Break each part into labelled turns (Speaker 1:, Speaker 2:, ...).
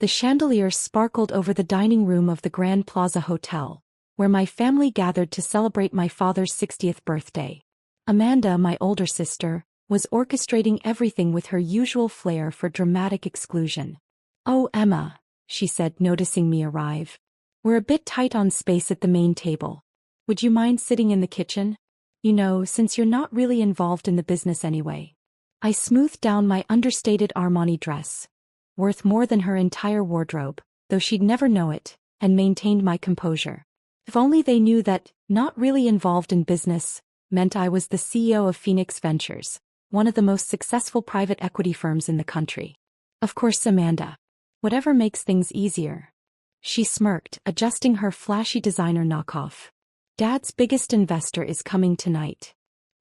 Speaker 1: The chandelier sparkled over the dining room of the Grand Plaza Hotel, where my family gathered to celebrate my father's 60th birthday. Amanda, my older sister, was orchestrating everything with her usual flair for dramatic exclusion. "Oh, Emma," she said, noticing me arrive. "We're a bit tight on space at the main table. Would you mind sitting in the kitchen? You know, since you're not really involved in the business anyway." I smoothed down my understated Armani dress, worth more than her entire wardrobe, though she'd never know it, and maintained my composure. If only they knew that not really involved in business meant I was the CEO of Phoenix Ventures, one of the most successful private equity firms in the country. "Of course, Amanda. Whatever makes things easier." She smirked, adjusting her flashy designer knockoff. "Dad's biggest investor is coming tonight.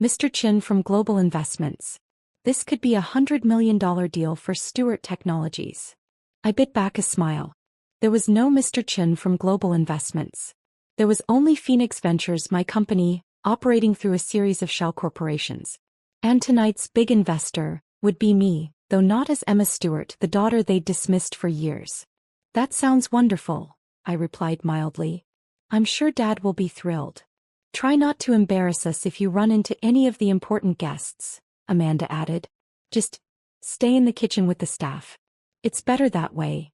Speaker 1: Mr. Chin from Global Investments. This could be $100 million deal for Sneered Technologies." I bit back a smile. There was no Mr. Chin from Global Investments. There was only Phoenix Ventures, my company, operating through a series of shell corporations. And tonight's big investor would be me, though not as Emma Stewart, the daughter they'd dismissed for years. "That sounds wonderful," I replied mildly. "I'm sure Dad will be thrilled." "Try not to embarrass us if you run into any of the important guests," Amanda added. "Just stay in the kitchen with the staff. It's better that way."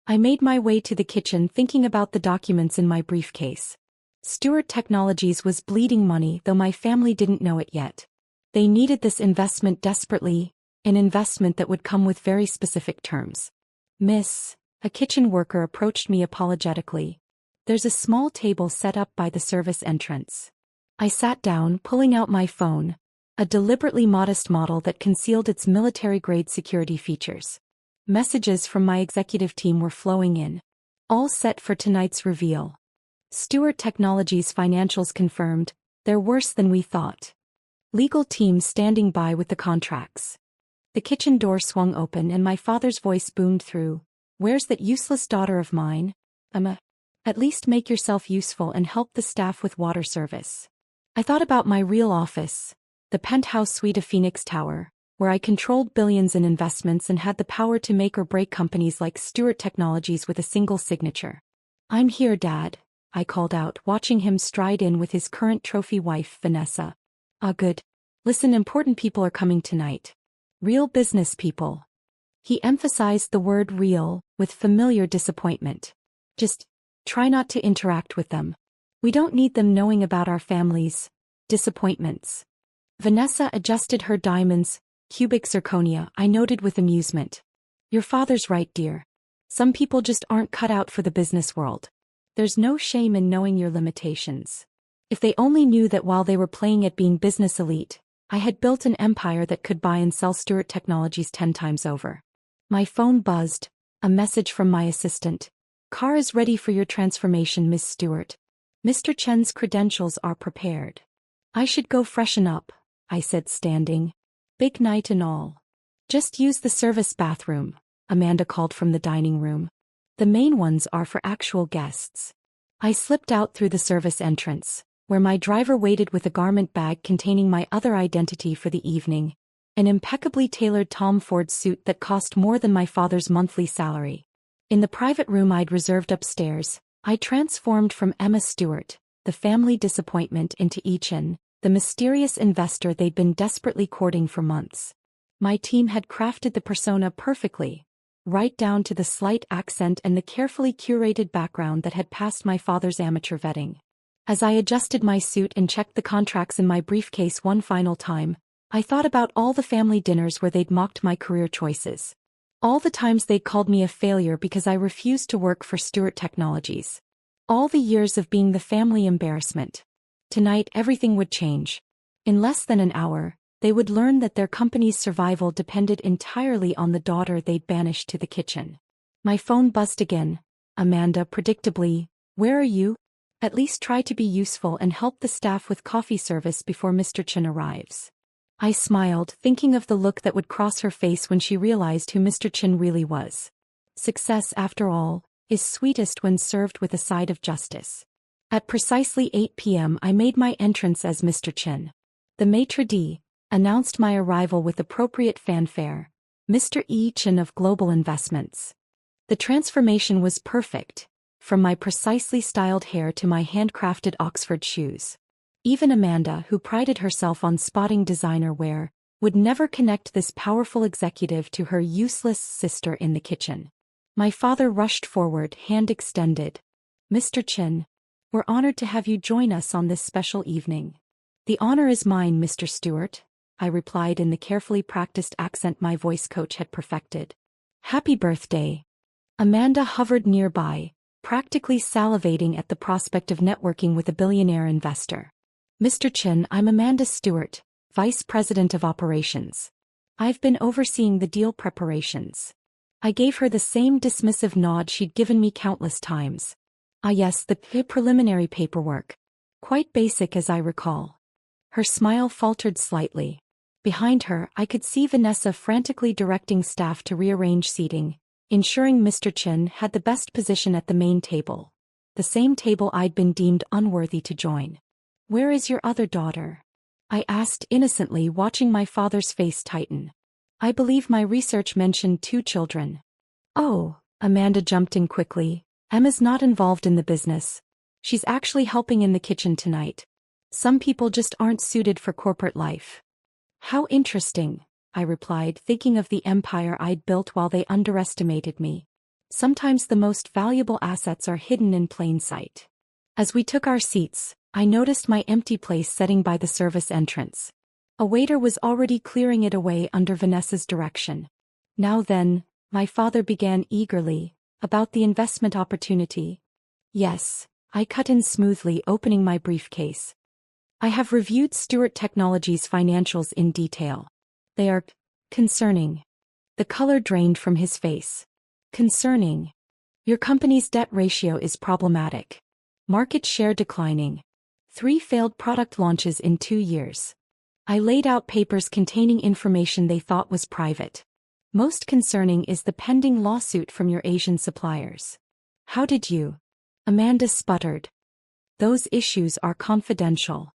Speaker 1: I made my way to the kitchen thinking about the documents in my briefcase. Sneered Technologies was bleeding money, though my family didn't know it yet. They needed this investment desperately, an investment that would come with very specific terms. "Miss," a kitchen worker approached me apologetically. "There's a small table set up by the service entrance." I sat down, pulling out my phone, a deliberately modest model that concealed its military-grade security features. Messages from my executive team were flowing in. All set for tonight's reveal. Sneered Technologies financials confirmed, they're worse than we thought. Legal team standing by with the contracts. The kitchen door swung open and my father's voice boomed through. "Where's that useless daughter of mine? Emma, at least make yourself useful and help the staff with water service." I thought about my real office, the penthouse suite of Phoenix Tower, where I controlled billions in investments and had the power to make or break companies like Sneered Technologies with a single signature. "I'm here, Dad," I called out, watching him stride in with his current trophy wife, Vanessa. "Ah, good. Listen, important people are coming tonight. Real business people." He emphasized the word real with familiar disappointment. "Just try not to interact with them. We don't need them knowing about our families' disappointments." Vanessa adjusted her diamonds, cubic zirconia, I noted with amusement. "Your father's right, dear. Some people just aren't cut out for the business world. There's no shame in knowing your limitations." If they only knew that while they were playing at being business elite, I had built an empire that could buy and sell Sneered Technologies 10 times over. My phone buzzed, a message from my assistant. "Car is ready for your transformation, Miss Stewart. Mr. Chen's credentials are prepared." "I should go freshen up," I said, standing. "Big night and all." "Just use the service bathroom," Amanda called from the dining room. "The main ones are for actual guests." I slipped out through the service entrance, where my driver waited with a garment bag containing my other identity for the evening, an impeccably tailored Tom Ford suit that cost more than my father's monthly salary. In the private room I'd reserved upstairs, I transformed from Emma Stewart, the family disappointment, into Ichin, the mysterious investor they'd been desperately courting for months. My team had crafted the persona perfectly, right down to the slight accent and the carefully curated background that had passed my father's amateur vetting. As I adjusted my suit and checked the contracts in my briefcase one final time, I thought about all the family dinners where they'd mocked my career choices. All the times they'd called me a failure because I refused to work for Sneered Technologies. All the years of being the family embarrassment. Tonight everything would change. In less than an hour, they would learn that their company's survival depended entirely on the daughter they'd banished to the kitchen. My phone buzzed again. "Amanda, predictably, where are you? At least try to be useful and help the staff with coffee service before Mr. Chin arrives." I smiled, thinking of the look that would cross her face when she realized who Mr. Chin really was. Success, after all, is sweetest when served with a side of justice. At precisely 8 p.m. I made my entrance as Mr. Chin. The maitre d' announced my arrival with appropriate fanfare. "Mr. E. Chin of Global Investments." The transformation was perfect, from my precisely styled hair to my handcrafted Oxford shoes. Even Amanda, who prided herself on spotting designer wear, would never connect this powerful executive to her useless sister in the kitchen. My father rushed forward, hand extended. "Mr. Chin, we're honored to have you join us on this special evening." "The honor is mine, Mr. Stewart," I replied in the carefully practiced accent my voice coach had perfected. "Happy birthday." Amanda hovered nearby, practically salivating at the prospect of networking with a billionaire investor. "Mr. Chin, I'm Amanda Stewart, Vice President of Operations. I've been overseeing the deal preparations." I gave her the same dismissive nod she'd given me countless times. "Ah yes, the preliminary paperwork. Quite basic as I recall." Her smile faltered slightly. Behind her, I could see Vanessa frantically directing staff to rearrange seating, ensuring Mr. Chin had the best position at the main table. The same table I'd been deemed unworthy to join. "Where is your other daughter?" I asked innocently, watching my father's face tighten. "I believe my research mentioned 2 children." "Oh," Amanda jumped in quickly. "Emma's not involved in the business. She's actually helping in the kitchen tonight. Some people just aren't suited for corporate life." "How interesting," I replied, thinking of the empire I'd built while they underestimated me. Sometimes the most valuable assets are hidden in plain sight. As we took our seats, I noticed my empty place setting by the service entrance. A waiter was already clearing it away under Vanessa's direction. "Now then," my father began eagerly, "about the investment opportunity." "Yes," I cut in smoothly, opening my briefcase. "I have reviewed Stewart Technologies' financials in detail. They are concerning." The color drained from his face. "Concerning. Your company's debt ratio is problematic. Market share declining. 3 failed product launches in 2 years." I laid out papers containing information they thought was private. "Most concerning is the pending lawsuit from your Asian suppliers." "How did you?" Amanda sputtered. "Those issues are confidential."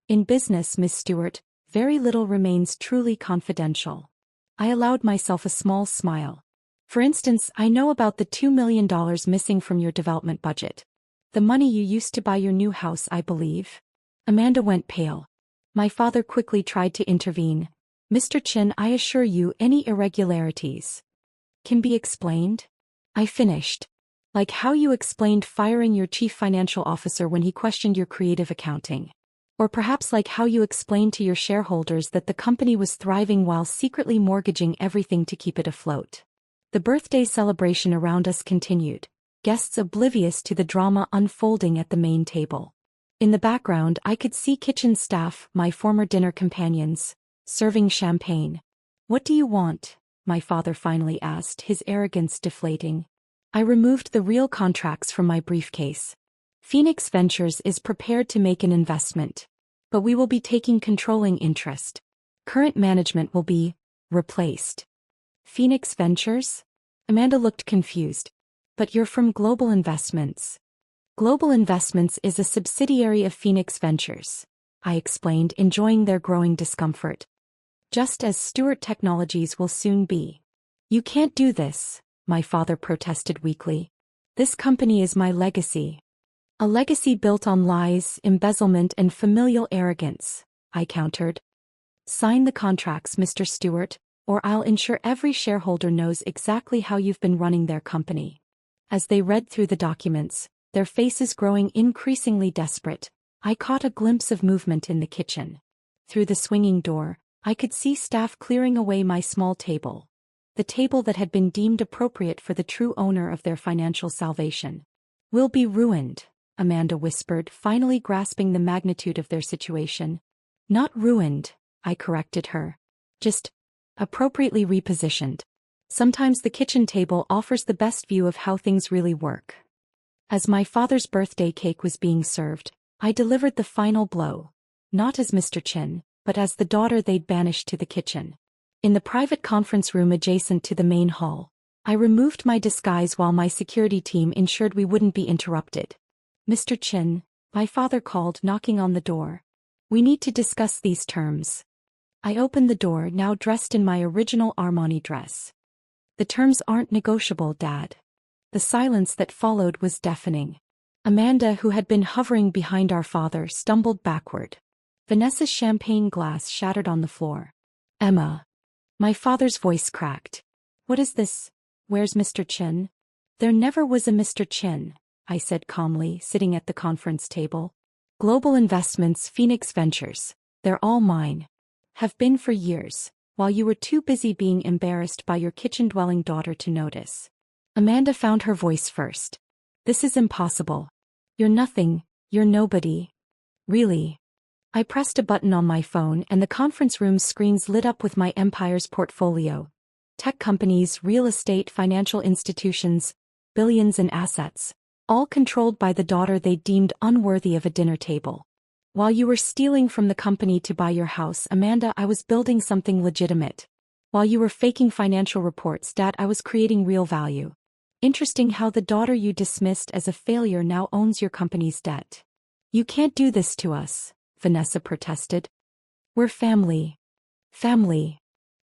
Speaker 1: "In business, Miss Stewart, very little remains truly confidential." I allowed myself a small smile. "For instance, I know about the $2 million missing from your development budget. The money you used to buy your new house, I believe." Amanda went pale. My father quickly tried to intervene. "Mr. Chin, I assure you any irregularities can be explained." I finished. "Like how you explained firing your chief financial officer when he questioned your creative accounting. Or perhaps like how you explained to your shareholders that the company was thriving while secretly mortgaging everything to keep it afloat." The birthday celebration around us continued, guests oblivious to the drama unfolding at the main table. In the background, I could see kitchen staff, my former dinner companions, serving champagne. "What do you want?" my father finally asked, his arrogance deflating. I removed the real contracts from my briefcase. "Phoenix Ventures is prepared to make an investment. But we will be taking controlling interest. Current management will be replaced." "Phoenix Ventures?" Amanda looked confused. "But you're from Global Investments." "Global Investments is a subsidiary of Phoenix Ventures," I explained, enjoying their growing discomfort. "Just as Stewart Technologies will soon be." "You can't do this," my father protested weakly. "This company is my legacy." "A legacy built on lies, embezzlement, and familial arrogance," I countered. "Sign the contracts, Mr. Stewart, or I'll ensure every shareholder knows exactly how you've been running their company." As they read through the documents, their faces growing increasingly desperate, I caught a glimpse of movement in the kitchen. Through the swinging door, I could see staff clearing away my small table. The table that had been deemed appropriate for the true owner of their financial salvation. "We'll be ruined," Amanda whispered, finally grasping the magnitude of their situation. "Not ruined," I corrected her. "Just appropriately repositioned. Sometimes the kitchen table offers the best view of how things really work." As my father's birthday cake was being served, I delivered the final blow. Not as Mr. Chin, but as the daughter they'd banished to the kitchen. In the private conference room adjacent to the main hall, I removed my disguise while my security team ensured we wouldn't be interrupted. "Mr. Chin," my father called, knocking on the door. "We need to discuss these terms." I opened the door, now dressed in my original Armani dress. "The terms aren't negotiable, Dad." The silence that followed was deafening. Amanda, who had been hovering behind our father, stumbled backward. Vanessa's champagne glass shattered on the floor. Emma. My father's voice cracked. What is this? Where's Mr. Chin? There never was a Mr. Chin, I said calmly, sitting at the conference table. Global Investments, Phoenix Ventures. They're all mine. Have been for years, while you were too busy being embarrassed by your kitchen-dwelling daughter to notice. Amanda found her voice first. This is impossible. You're nothing, you're nobody. Really? I pressed a button on my phone and the conference room screens lit up with my empire's portfolio. Tech companies, real estate, financial institutions, billions in assets, all controlled by the daughter they deemed unworthy of a dinner table. While you were stealing from the company to buy your house, Amanda, I was building something legitimate. While you were faking financial reports, Dad, I was creating real value. Interesting how the daughter you dismissed as a failure now owns your company's debt. You can't do this to us, Vanessa protested. We're family. Family.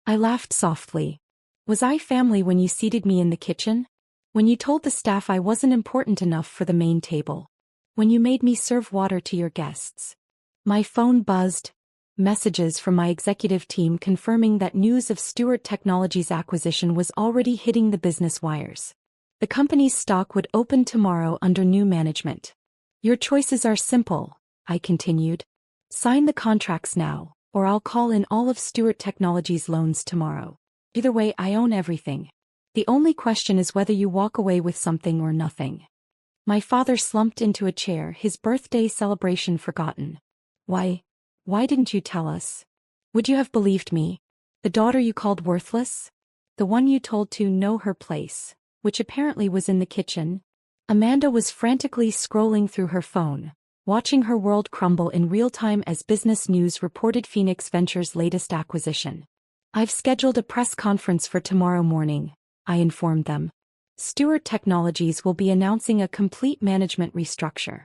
Speaker 1: I laughed softly. Was I family when you seated me in the kitchen? When you told the staff I wasn't important enough for the main table? When you made me serve water to your guests? My phone buzzed. Messages from my executive team confirming that news of Sneered Technologies' acquisition was already hitting the business wires. The company's stock would open tomorrow under new management. Your choices are simple, I continued. Sign the contracts now, or I'll call in all of Sneered Technologies' loans tomorrow. Either way, I own everything. The only question is whether you walk away with something or nothing. My father slumped into a chair, his birthday celebration forgotten. Why didn't you tell us? Would you have believed me? The daughter you called worthless? The one you told to know her place, which apparently was in the kitchen? Amanda was frantically scrolling through her phone, watching her world crumble in real time as business news reported Phoenix Ventures' latest acquisition. I've scheduled a press conference for tomorrow morning, I informed them. Sneered Technologies will be announcing a complete management restructure.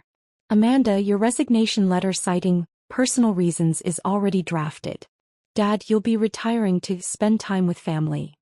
Speaker 1: Amanda, your resignation letter citing personal reasons is already drafted. Dad, you'll be retiring to spend time with family.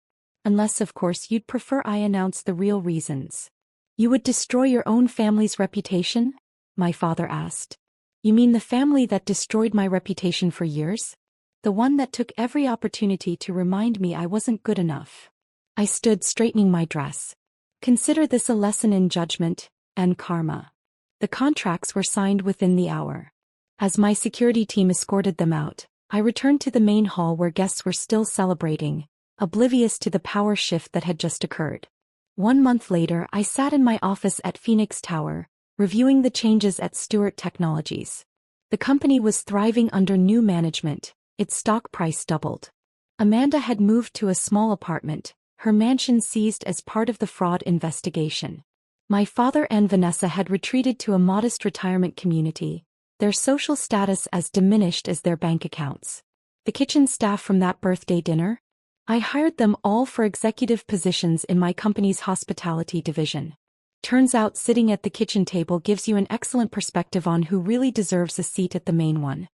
Speaker 1: Unless, of course, you'd prefer I announce the real reasons. You would destroy your own family's reputation? My father asked. You mean the family that destroyed my reputation for years? The one that took every opportunity to remind me I wasn't good enough. I stood straightening my dress. Consider this a lesson in judgment and karma. The contracts were signed within the hour. As my security team escorted them out, I returned to the main hall where guests were still celebrating, oblivious to the power shift that had just occurred. 1 month later, I sat in my office at Phoenix Tower, reviewing the changes at Sneered Technologies. The company was thriving under new management, its stock price doubled. Amanda had moved to a small apartment, her mansion seized as part of the fraud investigation. My father and Vanessa had retreated to a modest retirement community, their social status as diminished as their bank accounts. The kitchen staff from that birthday dinner? I hired them all for executive positions in my company's hospitality division. Turns out sitting at the kitchen table gives you an excellent perspective on who really deserves a seat at the main one.